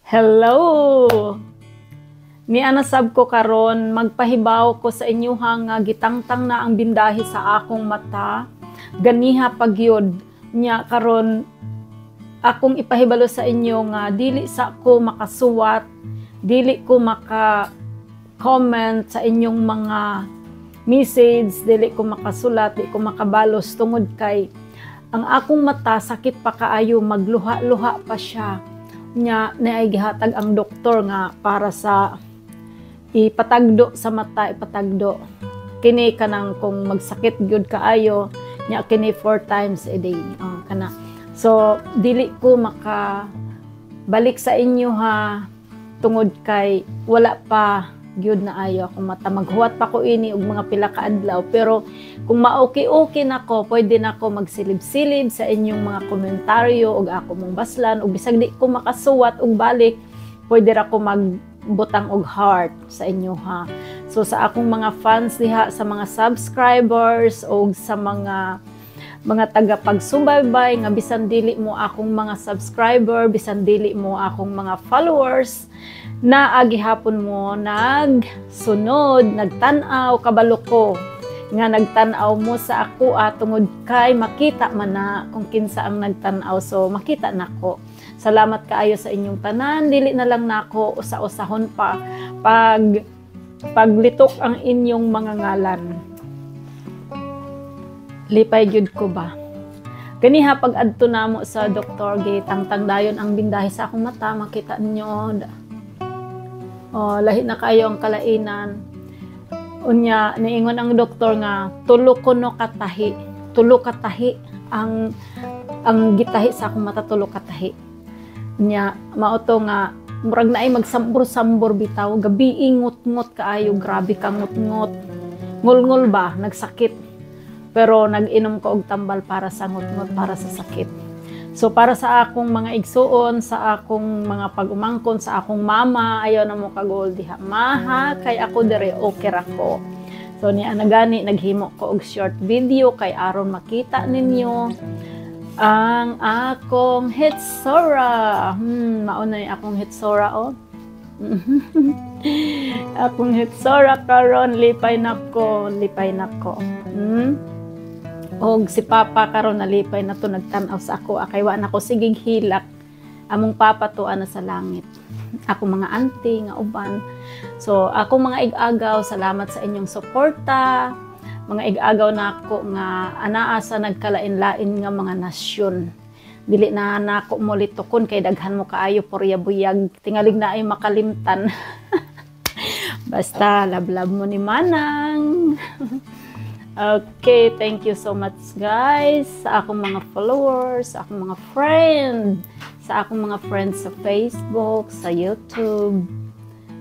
Hello! Nianasab ko karon magpahibaw ko sa inyo nga gitangtang na ang bindahi sa akong mata. Ganiha pagyod nya karon akong ipahibalo sa inyo nga dili sa ko makasuwat, dili ko maka-comment sa inyong mga message, dili ko makasulat, dili ko makabalos tungod kay ang akong mata sakit pa kaayo, magluha-luha pa siya. Nya naay gihatag ang doktor nga para sa ipatagdo sa mata, ipatagdo kini kanang kung magsakit gyud kaayo nya kini 4 times a day kana. So dili ko maka balik sa inyo ha tungod kay wala pa gyud na ayo akong mata, maghuwat pa ko ini og mga pila ka adlaw, pero kung ma-okay nako pwede nako magsilib-silib sa inyong mga komentaryo og ako mong baslan, og bisag di ko makasuwat og balik pwede ra ko magbutang og heart sa inyo ha. So sa akong mga fans diha, sa mga subscribers og sa mga tagapagsubaybay nga bisan dili mo akong mga subscriber, bisan dili mo akong mga followers, na agihapon mo nagsunod, nagtanaw, kabalo ko nga nagtanaw mo sa ako tungod kay makita man na kung kinsa ang nagtanaw, so makita nako. Salamat kaayo sa inyong tanan, dili na lang nako usa-usahon pa paglitok ang inyong mga ngalan. Lipay gyud ko ba? Ganiha pag adto namo sa doktor, gitangtang dayon ang bindahi sa akong mata, makita ninyo. Lahi na kayo ang kalainan. Unya niingon ang doktor nga tulo katahi ang gitahi sa akong mata, tulo katahi. Unya mao to nga murag naay magsambor-sambor bitaw, gabi ingot-ngot kaayo, grabe ka ngot-ngot. Ngul-ngul ba, nagsakit. Pero nag-inom ko og tambal para sa ngot-ngot, para sa sakit. So para sa akong mga igsuon, sa akong mga pag-umangkon, sa akong mama, ayaw na mo kagol diha. Maha, kay ako dire okay ra ko. So niya nagani naghimo ko og short video kay aron makita ninyo ang akong hitsura. Mao na ni akong hitsura akong hitsura karon, lipay nako. Og si Papa karon nalipay na to, nagtanaw sa ako, akay wa na ko sigig hilak. Among Papa to ana sa langit. Ako mga auntie nga uban. So akong mga ig-agaw, salamat sa inyong suporta. Mga ig-agaw nako nga anaa sa nagkalain-lain nga mga nasyon. Dili na nako mo litokon kay daghan mo kaayo porya-buyag, tingalig na ay makalimtan. Basta lablab mo ni Manang. Okay, thank you so much guys sa akong mga followers, sa akong mga friends sa Facebook, sa YouTube,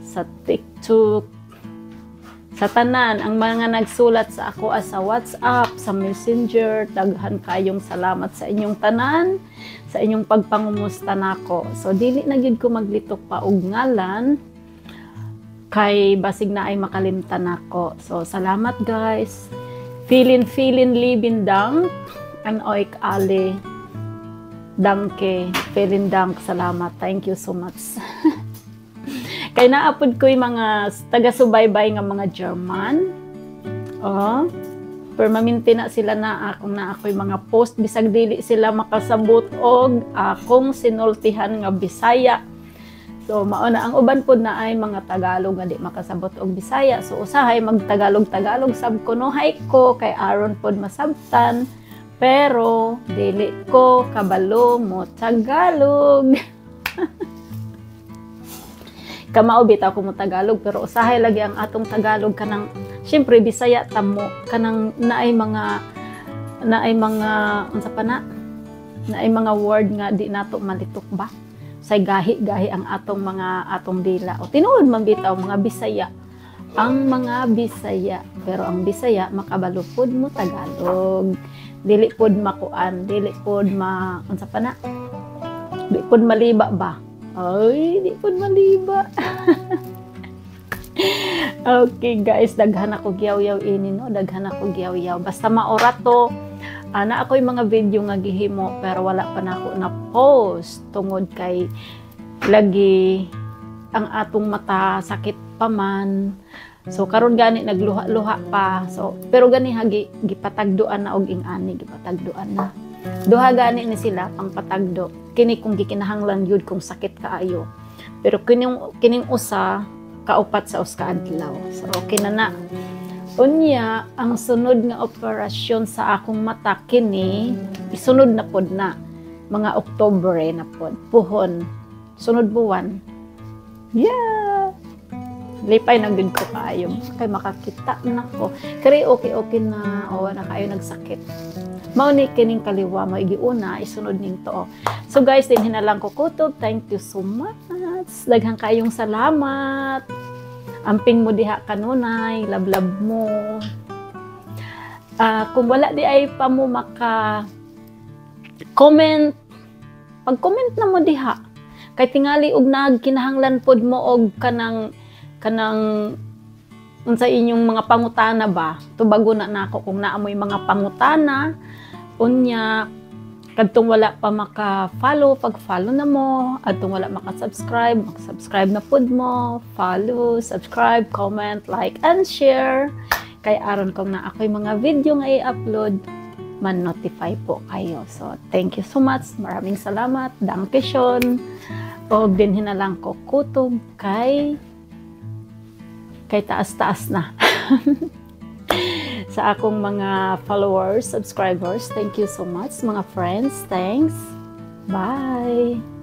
sa TikTok, sa tanan, ang mga nagsulat sa ako sa WhatsApp, sa Messenger, daghan kayong salamat sa inyong tanan, sa inyong pagpangumusta nako. So dili na gyud ko maglitok pa og ngalan kay basig na ay makalimtan nako. So salamat guys. Filin libin dank an oik ali danke, filin dank, salamat, thank you so much. Kay naapod ko yung mga taga-subaybay nga mga German, permanente na sila na ako yung mga post, bisag dili sila makasabot og akong sinultihan nga Bisaya. So mao na ang uban pod na ay mga Tagalog nga di makasabot og Bisaya. So usahay mag-Tagalog sab ko no hay ko kay aron pod masabtan, pero dili ko kabalo mo Tagalog. Kamao bitaw ko mo Tagalog, pero usahay lagi ang atong Tagalog kanang syempre Bisaya tamo, kanang naay mga unsa pa na? Naay mga word nga di nato malitok ba? Say gahi ang atong dila. O tinuod man bitaw mga Bisaya. Ang mga Bisaya, pero ang Bisaya makabalo pod mo Tagalog. Dili pod makuan, dili pod unsa pa na? Dili pod maliba ba? Ay, di pod maliba. Okay guys, daghan ako giyaw-yaw ini no, daghan ako giyaw-yaw. Basta maora to. Ana ako yung mga video nga gihimo pero wala pa na ako na post tungod kay lagi ang atong mata sakit pa man. So karon gani nagluha-luha pa. So pero gani hagi gipatagduan na og ingani, gipatagduan na. Duha gani ni sila pang patagdo. Kini kung gikinahanglan yun kung sakit kaayo. Pero kining usa kaupat sa uska adlaw. So okay na. Unya ang sunod nga operasyon sa akong mata kini isunod na pod na mga Oktubre na pod. Puhon. Sunod buwan. Yeah. Lipay na gud ko kaayo kay makakita na ko. Kaya okay na o na kayo nagsakit. Mao ni kining kaliwa mo igiuna isunod ning to. So guys, din hinalang ko kutob. Thank you so much. Daghang kayong salamat. Amping mo diha kanunay, lablab mo. Kung wala di ay pa mo maka comment, pag-comment na mo diha. Kay tingali og nagkinahanglan pod mo og kanang unsa inyong mga pangutana ba? Tubago na nako kung naamoy mga pangutana. Unya kadtong wala pa maka-follow, pag-follow na mo. Adtong wala maka-subscribe, mag-subscribe na pod mo. Follow, subscribe, comment, like, and share. Kay aron kung na ako'y mga video nga i-upload, man-notify po kayo. So, thank you so much. Maraming salamat. Dankeschön. O din hinalang ko kutob kay taas-taas na. Sa akong mga followers, subscribers, thank you so much. Mga friends, thanks. Bye!